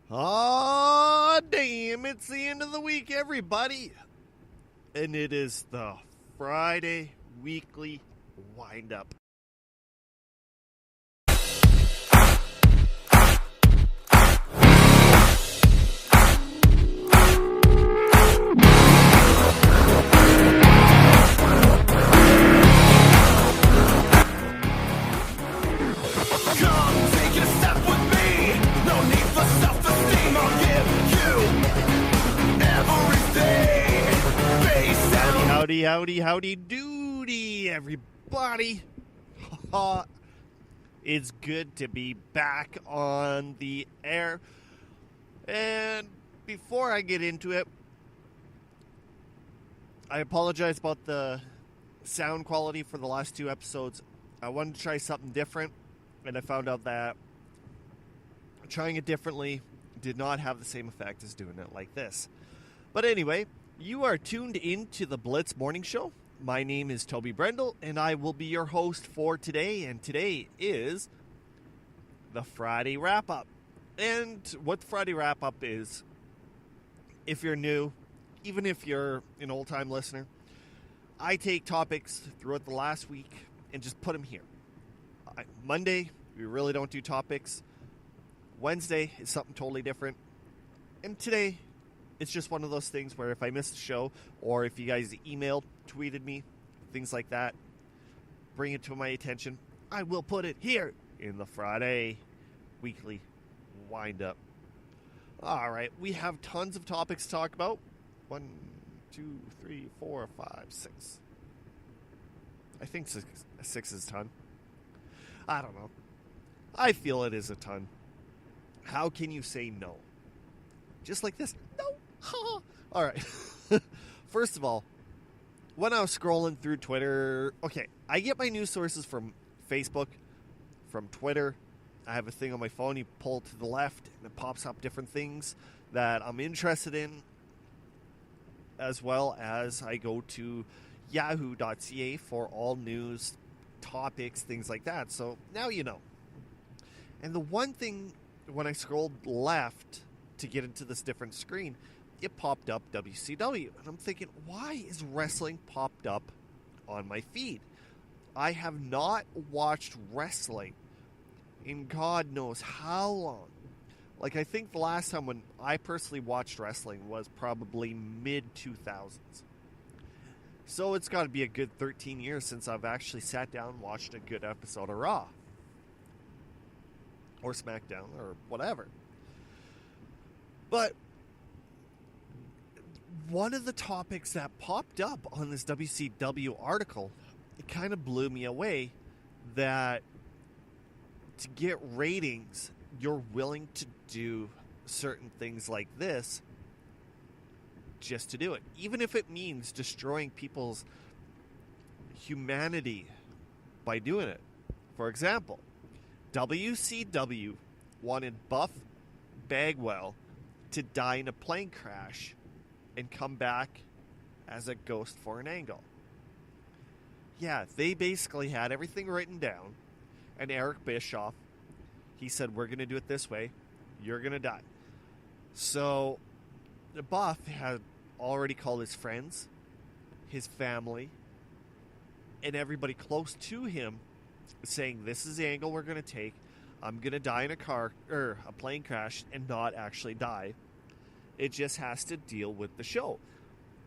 Aw, damn, it's the end of the week, everybody. And it is the Friday weekly wind-up. Howdy doody, everybody. It's good to be back on the air. And before I get into it, I apologize about the sound quality for the last two episodes. I wanted to try something different, and I found out that trying it differently did not have the same effect as doing it like this. But anyway, you are tuned into the Blitz Morning Show. My name is Toby Brendel, and I will be your host for today. And today is the Friday Wrap-Up. And what the Friday Wrap-Up is, if you're new, even if you're an old-time listener, I take topics throughout the last week and just put them here. Monday, we really don't do topics. Wednesday is something totally different. And today, it's just one of those things where if I missed the show, or if you guys emailed, tweeted me, things like that, bring it to my attention, I will put it here in the Friday weekly wind-up. All right, we have tons of topics to talk about. 1, 2, 3, 4, 5, 6. I think six is a ton. I don't know. I feel it is a ton. How can you say no? Just like this. No. All right. First of all, when I was scrolling through Twitter, okay, I get my news sources from Facebook, from Twitter. I have a thing on my phone. You pull to the left, and it pops up different things that I'm interested in, as well as I go to yahoo.ca for all news, topics, things like that. So now you know. And the one thing, when I scrolled left to get into this different screen, it popped up WCW. And I'm thinking, why is wrestling popped up on my feed? I have not watched wrestling in God knows how long. Like, I think the last time when I personally watched wrestling was probably mid-2000s. So it's got to be a good 13 years since I've actually sat down and watched a good episode of Raw. Or SmackDown, or whatever. But one of the topics that popped up on this WCW article, it kind of blew me away, that to get ratings, you're willing to do certain things like this just to do it. Even if it means destroying people's humanity by doing it. For example, WCW wanted Buff Bagwell to die in a plane crash and come back as a ghost for an angle. Yeah, they basically had everything written down, and Eric Bischoff, he said, we're going to do it this way, you're going to die. So the Buff had already called his friends, his family, and everybody close to him, saying, this is the angle we're going to take. I'm going to die in a plane crash and not actually die. It just has to deal with the show.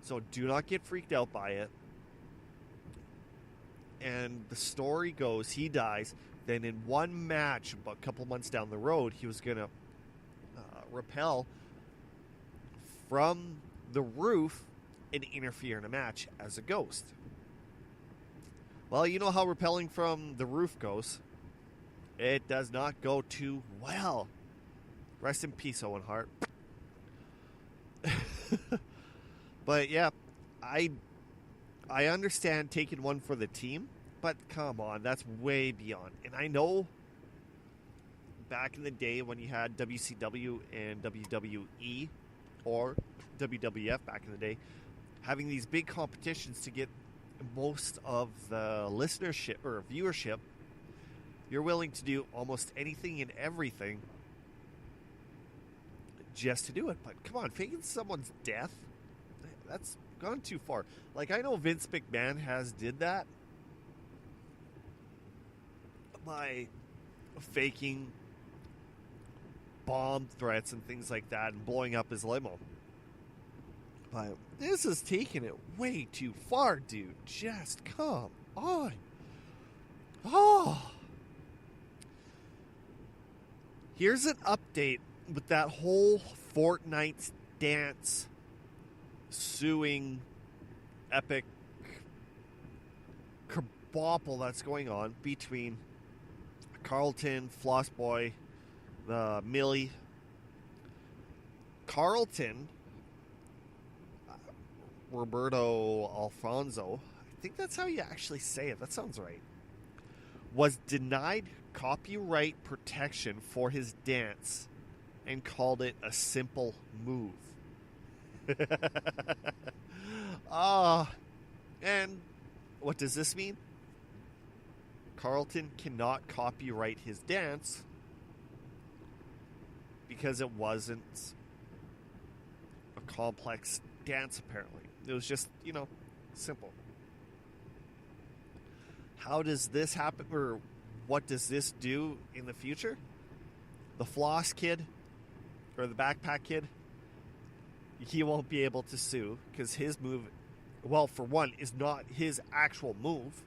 So do not get freaked out by it. And the story goes, he dies. Then in one match, a couple months down the road, he was going to rappel from the roof and interfere in a match as a ghost. Well, you know how rappelling from the roof goes. It does not go too well. Rest in peace, Owen Hart. But yeah, I understand taking one for the team, but come on, that's way beyond. And I know back in the day when you had WCW and WWE, or WWF back in the day, having these big competitions to get most of the listenership or viewership, you're willing to do almost anything and everything just to do it. But come on, faking someone's death, that's gone too far. Like, I know Vince McMahon has did that by faking bomb threats and things like that and blowing up his limo. But this is taking it way too far, dude. Just come on. Oh. Here's an update with that whole Fortnite dance suing epic kerbople that's going on between Carlton, Floss Boy, Millie. Carlton, Roberto Alfonso, I think that's how you actually say it. That sounds right. Was denied copyright protection for his dance and called it a simple move. And what does this mean? Carlton cannot copyright his dance because it wasn't a complex dance, apparently. It was just, simple. How does this happen, or what does this do in the future? The Floss kid, or the Backpack kid, he won't be able to sue because his move, well, for one, is not his actual move.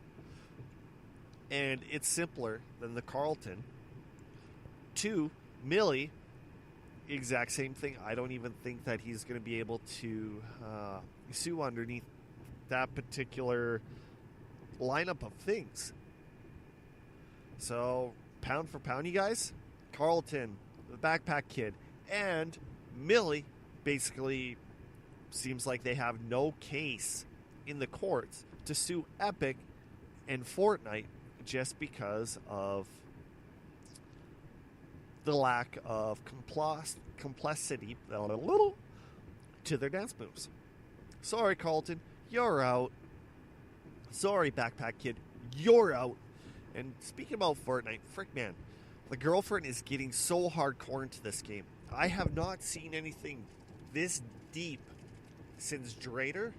And it's simpler than the Carlton. 2, Millie, exact same thing. I don't even think that he's going to be able to sue underneath that particular lineup of things. So, pound for pound, you guys, Carlton, the Backpack Kid, and Millie basically seems like they have no case in the courts to sue Epic and Fortnite just because of the lack of complicity to their dance moves. Sorry, Carlton, you're out. Sorry, Backpack Kid, you're out. And speaking about Fortnite, frick man, the girlfriend is getting so hardcore into this game. I have not seen anything this deep since Drader,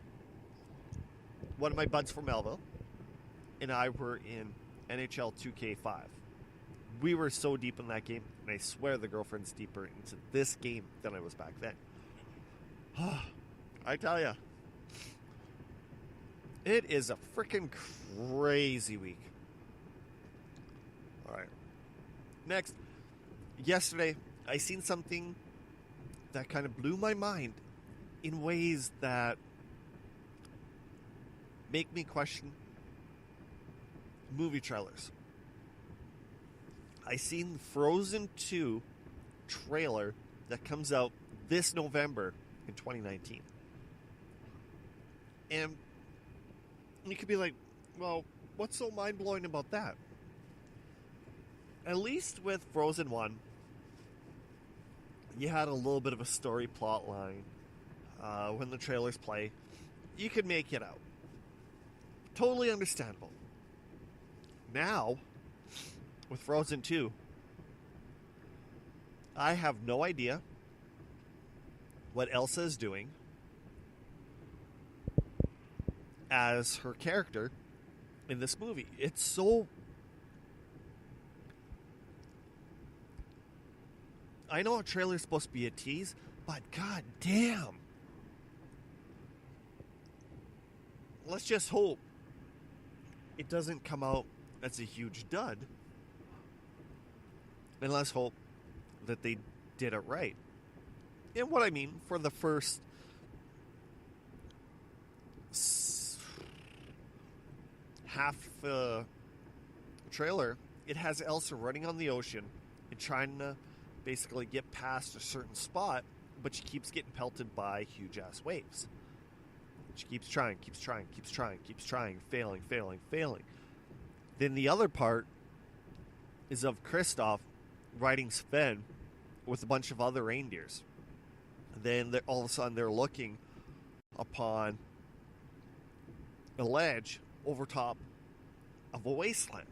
one of my buds from Melville, and I were in NHL 2K5. We were so deep in that game, and I swear the girlfriend's deeper into this game than I was back then. I tell ya, it is a freaking crazy week. All right. Next, yesterday, I seen something that kind of blew my mind in ways that make me question movie trailers. I seen Frozen 2 trailer that comes out this November in 2019. And you could be like, well, what's so mind-blowing about that? At least with Frozen 1, you had a little bit of a story plot line. When the trailers play, you could make it out. Totally understandable. Now, with Frozen 2, I have no idea what Elsa is doing as her character in this movie. It's so... I know a trailer is supposed to be a tease, but god damn. Let's just hope it doesn't come out as a huge dud. And let's hope that they did it right. And what I mean, for the first half trailer, it has Elsa running on the ocean and trying to basically get past a certain spot, but she keeps getting pelted by huge ass waves. She keeps trying, failing. Then the other part is of Kristoff riding Sven with a bunch of other reindeers. Then all of a sudden they're looking upon a ledge over top of a wasteland.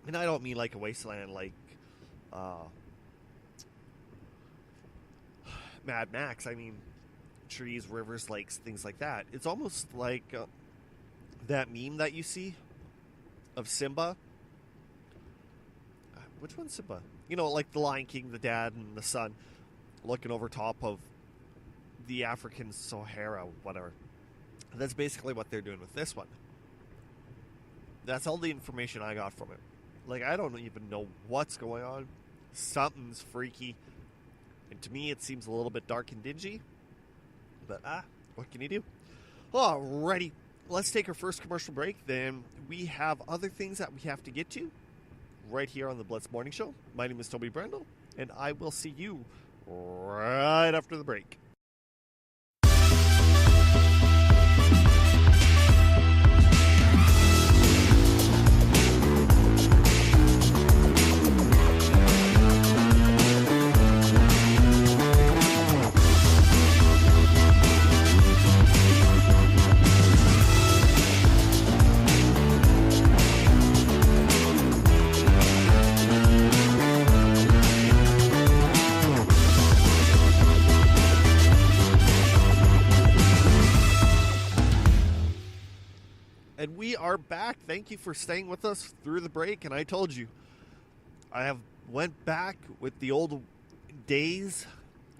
And I don't mean like a wasteland like Mad Max, I mean trees, rivers, lakes, things like that. It's almost like that meme that you see of Simba. Which one's Simba? You know, like the Lion King, the dad and the son looking over top of the African Sahara, whatever. That's basically what they're doing with this one. That's all the information I got from it. Like, I don't even know what's going on. Something's freaky. And to me, it seems a little bit dark and dingy. But, what can you do? Alrighty. Let's take our first commercial break. Then we have other things that we have to get to right here on the Blitz Morning Show. My name is Toby Brendel, and I will see you right after the break. And we are back. Thank you for staying with us through the break. And I told you, I have went back with the old days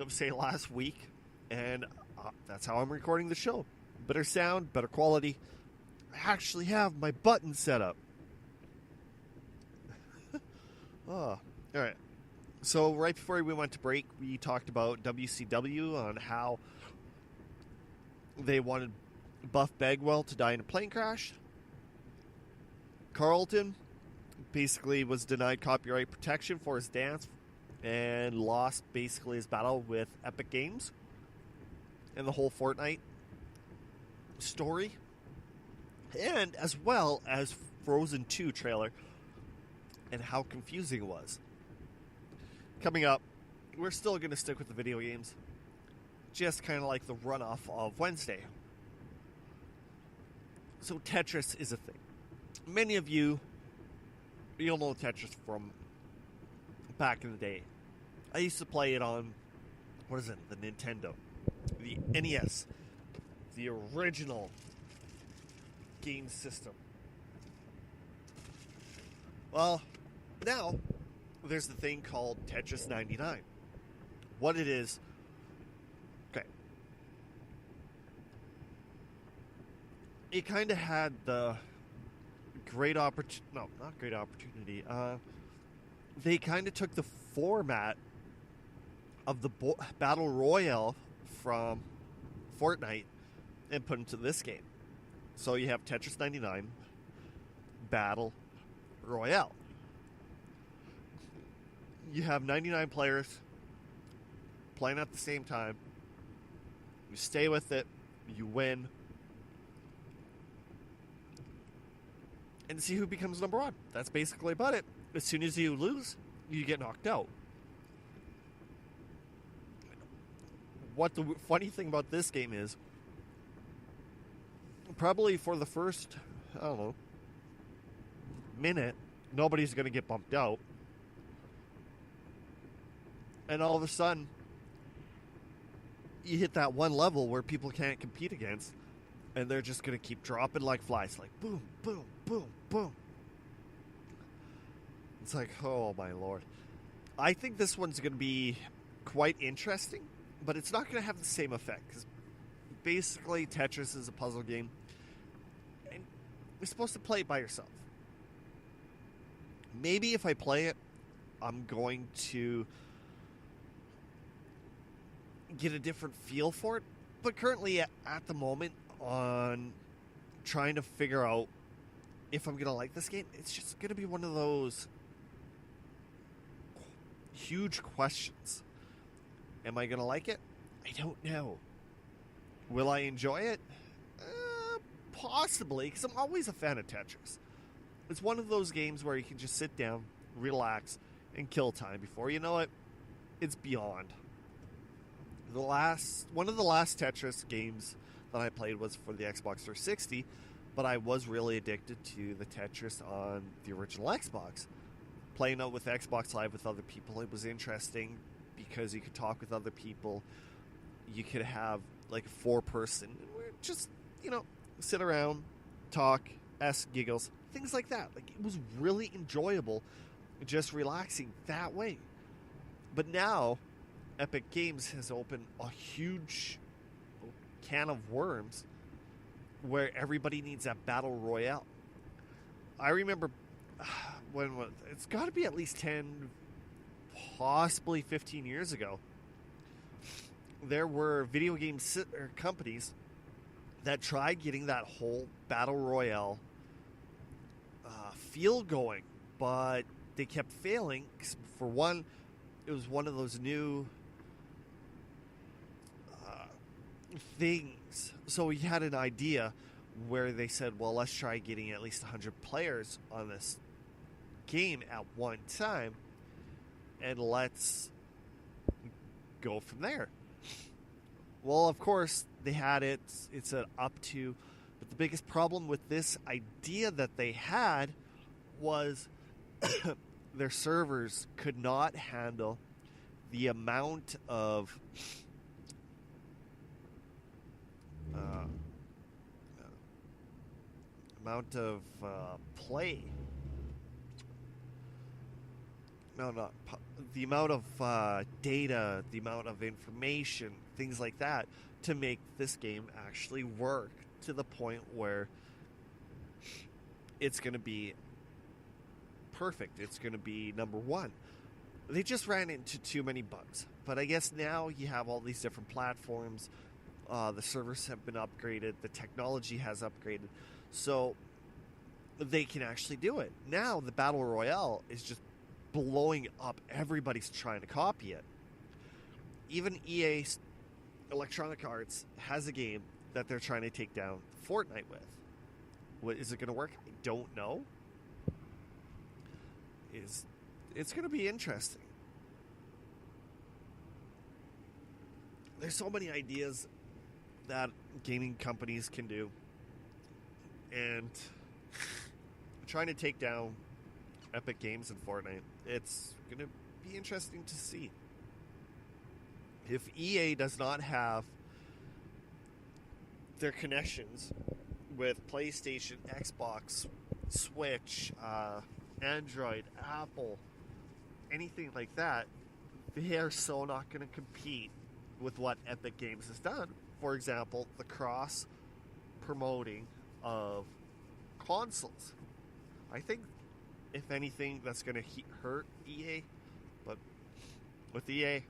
of, say, last week. And that's how I'm recording the show. Better sound, better quality. I actually have my button set up. All right. So right before we went to break, we talked about WCW on how they wanted Buff Bagwell to die in a plane crash. Carlton basically was denied copyright protection for his dance and lost basically his battle with Epic Games and the whole Fortnite story, and as well as Frozen 2 trailer and how confusing it was. Coming up, we're still going to stick with the video games, just kind of like the runoff of Wednesday. So Tetris is a thing. Many of you'll know Tetris from back in the day. I used to play it on, the Nintendo, the NES, the original game system. Well, now there's the thing called Tetris 99. What it is, okay. It kind of had the great opportunity. No, not great opportunity. They kind of took the format of the Battle Royale from Fortnite and put into this game. So you have Tetris 99, Battle Royale. You have 99 players playing at the same time. You stay with it. You win. And see who becomes number one. That's basically about it. As soon as you lose, you get knocked out. What the funny thing about this game is, probably for the first, minute, nobody's going to get bumped out. And all of a sudden, you hit that one level where people can't compete against, and they're just going to keep dropping like flies, like boom, boom, boom, boom. It's like, oh my lord. I think this one's going to be quite interesting, but it's not going to have the same effect, because basically Tetris is a puzzle game, and you're supposed to play it by yourself. Maybe if I play it, I'm going to get a different feel for it, but currently at the moment, on trying to figure out if I'm going to like this game, it's just going to be one of those huge questions. Am I going to like it? I don't know. Will I enjoy it? Possibly, because I'm always a fan of Tetris. It's one of those games where you can just sit down, relax, and kill time. Before you know it, it's beyond. One of the last Tetris games that I played was for the Xbox 360, but I was really addicted to the Tetris on the original Xbox. Playing out with Xbox Live with other people, it was interesting because you could talk with other people you could have like a 4-person, and we're just, sit around, talk, ask giggles, things like that. Like, it was really enjoyable, just relaxing that way. But now, Epic Games has opened a huge can of worms where everybody needs that battle royale. I remember when it's got to be at least 10, possibly 15 years ago. There were video game companies that tried getting that whole battle royale feel going, but they kept failing. For one, it was one of those new things. So we had an idea where they said, well, let's try getting at least 100 players on this game at one time, and let's go from there. Well, of course, they had it. It said up to, but the biggest problem with this idea that they had was their servers could not handle the amount of play. No, not the amount of data, the amount of information, things like that, to make this game actually work to the point where it's going to be perfect. It's going to be number one. They just ran into too many bugs. But I guess now you have all these different platforms. The servers have been upgraded. The technology has upgraded. So they can actually do it. Now the Battle Royale is just blowing up. Everybody's trying to copy it. Even EA, Electronic Arts, has a game that they're trying to take down Fortnite with. What, is it going to work? I don't know. It's going to be interesting. There's so many ideas that gaming companies can do, and trying to take down Epic Games and Fortnite, it's going to be interesting to see. If EA does not have their connections with PlayStation, Xbox, Switch, Android, Apple, anything like that, they are so not going to compete with what Epic Games has done. For example, the cross-promoting of consoles. I think, if anything, that's going to hurt EA. But with EA,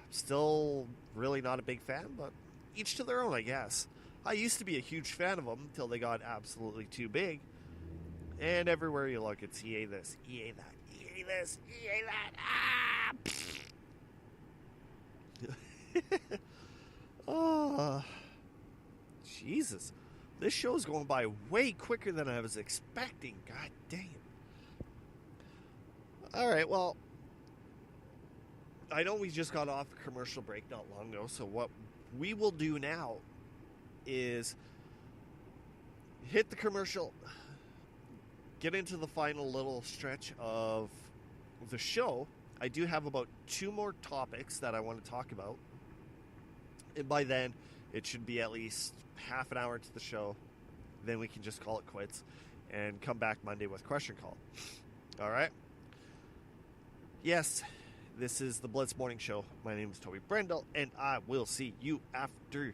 still really not a big fan, but each to their own, I guess. I used to be a huge fan of them until they got absolutely too big. And everywhere you look, it's EA this, EA that, EA this, EA that. Oh, Jesus. This show's going by way quicker than I was expecting. God dang it. All right, well, I know we just got off a commercial break not long ago, so what we will do now is hit the commercial, get into the final little stretch of the show. I do have about 2 more topics that I want to talk about. And by then, it should be at least half an hour into the show. Then we can just call it quits and come back Monday with Question Call. All right? Yes, this is the Blitz Morning Show. My name is Toby Brendel, and I will see you after.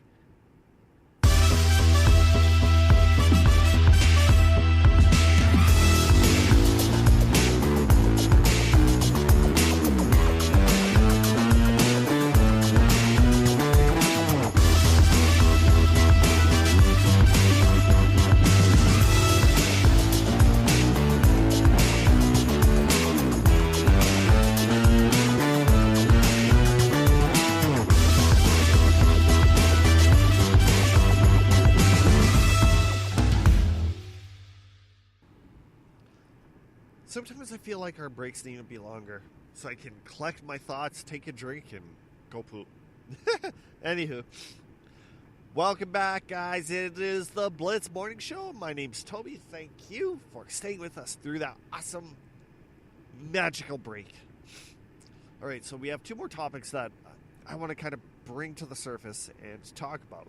Sometimes I feel like our breaks need to be longer, so I can collect my thoughts, take a drink, and go poop. Anywho, welcome back, guys. It is the Blitz Morning Show. My name's Toby. Thank you for staying with us through that awesome, magical break. All right, so we have 2 more topics that I want to kind of bring to the surface and talk about.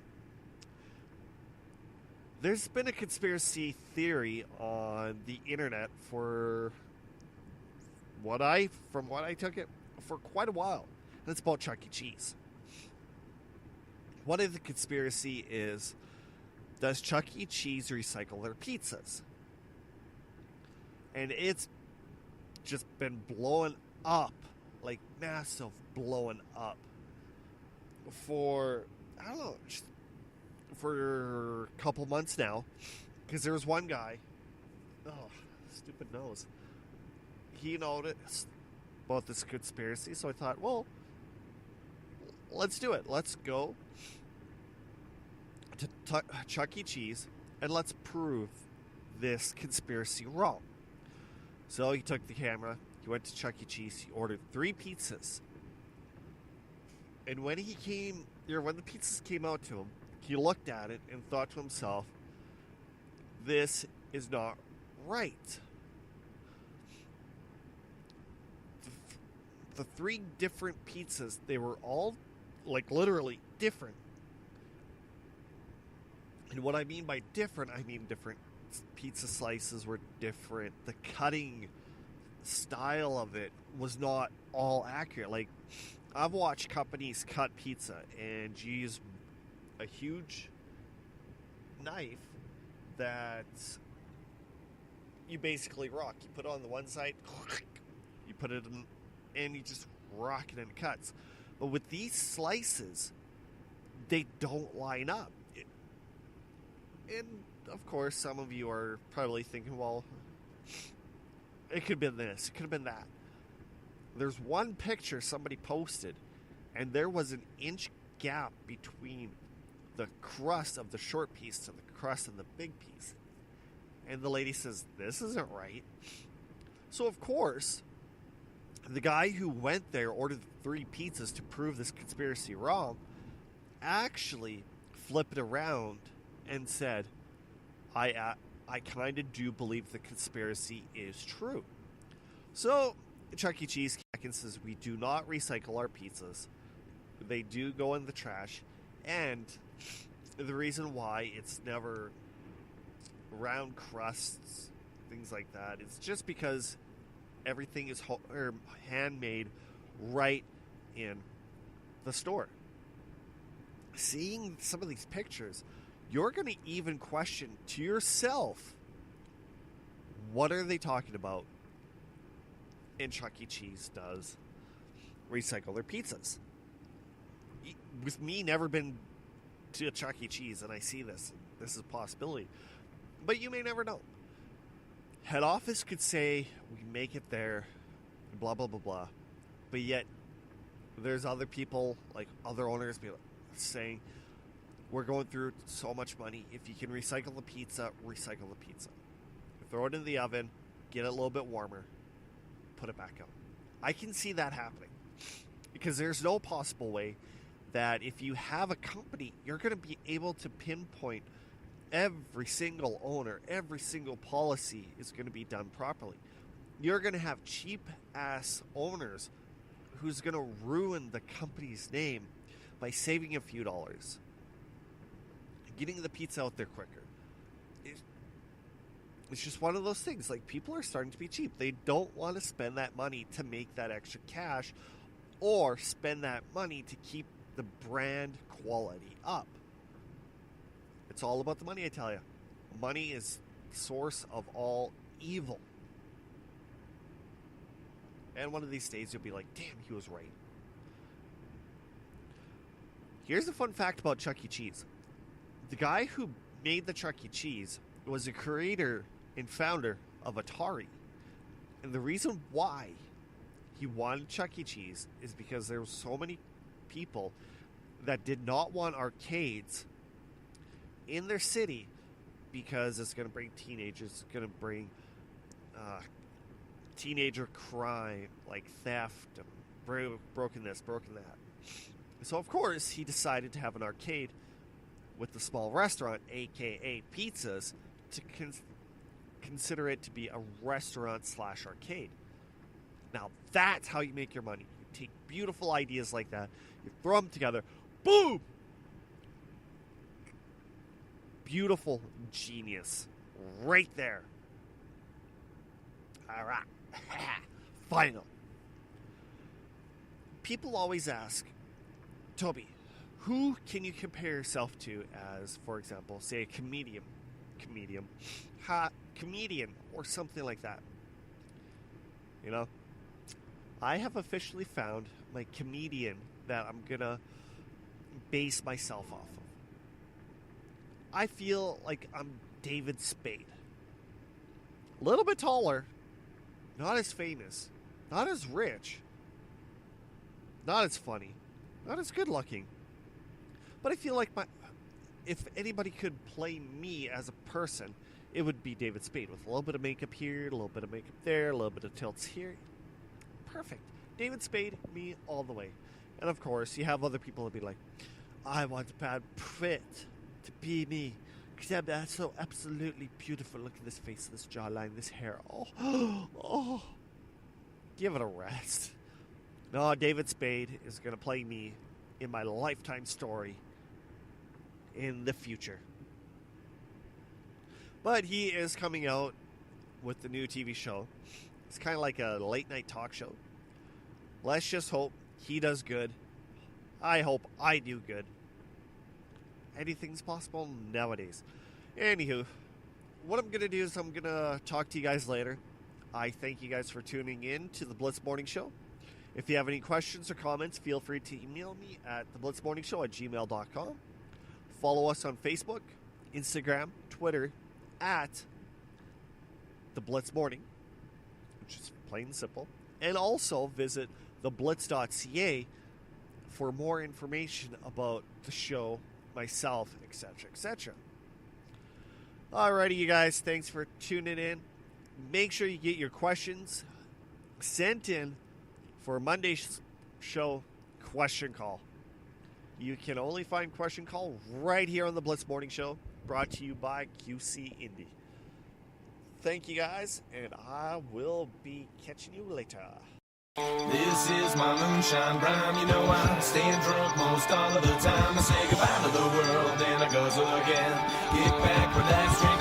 There's been a conspiracy theory on the internet from what I took it, for quite a while. And it's about Chuck E. Cheese. One of the conspiracy is, does Chuck E. Cheese recycle their pizzas? And it's just been blowing up, like massive blowing up for, I don't know, for a couple months now. Because there was one guy, stupid nose, he noticed about this conspiracy, so I thought, well, let's do it. Let's go to Chuck E. Cheese and let's prove this conspiracy wrong. So he took the camera, he went to Chuck E. Cheese, he ordered 3 pizzas. And when the pizzas came out to him, he looked at it and thought to himself, this is not right. The 3 different pizzas, they were all, like, literally different. And what I mean by different, I mean different pizza slices were different. The cutting style of it was not all accurate. Like, I've watched companies cut pizza and use a huge knife that you basically rock. You put it on the one side, you put it in, and you just rock it and it cuts. But with these slices, they don't line up. And of course, some of you are probably thinking, well, it could have been this, it could have been that. There's one picture somebody posted, and there was an inch gap between the crust of the short piece to the crust of the big piece. And the lady says, this isn't right. So, of course, the guy who went there, ordered 3 pizzas to prove this conspiracy wrong, actually flipped it around and said, I kind of do believe the conspiracy is true. So, Chuck E. Cheese says, we do not recycle our pizzas. They do go in the trash. And the reason why it's never round crusts, things like that, it's just because everything is handmade right in the store. Seeing some of these pictures, you're going to even question to yourself, what are they talking about? And Chuck E. Cheese does recycle their pizzas. With me never been to a Chuck E. Cheese, and I see this is a possibility. But you may never know. Head office could say, we make it there, blah, blah, blah, blah. But yet, there's other people, like other owners, saying, we're going through so much money. If you can recycle the pizza, recycle the pizza. Throw it in the oven, get it a little bit warmer, put it back out. I can see that happening. Because there's no possible way that if you have a company, you're going to be able to pinpoint every single owner, every single policy is going to be done properly. You're going to have cheap-ass owners who's going to ruin the company's name by saving a few dollars. Getting the pizza out there quicker. It's just one of those things. Like, people are starting to be cheap. They don't want to spend that money to make that extra cash or spend that money to keep the brand quality up. It's all about the money, I tell you. Money is the source of all evil. And one of these days you'll be like, damn, he was right. Here's a fun fact about Chuck E. Cheese. The guy who made the Chuck E. Cheese was a creator and founder of Atari. And the reason why he wanted Chuck E. Cheese is because there were so many people that did not want arcades in their city because it's going to bring teenagers, it's going to bring teenager crime, like theft, broken this, broken that. So, of course, he decided to have an arcade with the small restaurant, a.k.a. pizzas, to consider it to be a restaurant/arcade. Now, that's how you make your money. You take beautiful ideas like that, you throw them together, boom! Beautiful genius. Right there. All right. Final. People always ask, Toby, who can you compare yourself to as, for example, say a comedian, or something like that? You know, I have officially found my comedian that I'm gonna base myself off of. I feel like I'm David Spade. A little bit taller, not as famous, not as rich, not as funny, not as good looking. But I feel like if anybody could play me as a person, it would be David Spade, with a little bit of makeup here, a little bit of makeup there, a little bit of tilts here. Perfect. David Spade, me all the way. And of course, you have other people that be like, I want Brad Pitt to be me, because that's so absolutely beautiful. Look at this face, this jawline, this hair. Oh, give it a rest. No, David Spade is going to play me in my Lifetime story in the future. But he is coming out with the new TV show. It's kind of like a late night talk show. Let's just hope he does good. I hope I do good. Anything's possible nowadays. Anywho, what I'm going to do is I'm going to talk to you guys later. I thank you guys for tuning in to the Blitz Morning Show. If you have any questions or comments, feel free to email me at theblitzmorningshow@gmail.com. Follow us on Facebook, Instagram, Twitter, at The Blitz Morning, which is plain and simple. And also visit theblitz.ca for more information about the show, myself, etc., etc. Alrighty, you guys, thanks for tuning in. Make sure you get your questions sent in for Monday's show, Question Call. You can only find Question Call right here on the Blitz Morning Show, brought to you by QC Indie. Thank you guys, and I will be catching you later. This is my moonshine rhyme. You know I'm staying drunk most all of the time. I say goodbye to the world, then I goes again. Get back, relax, drink.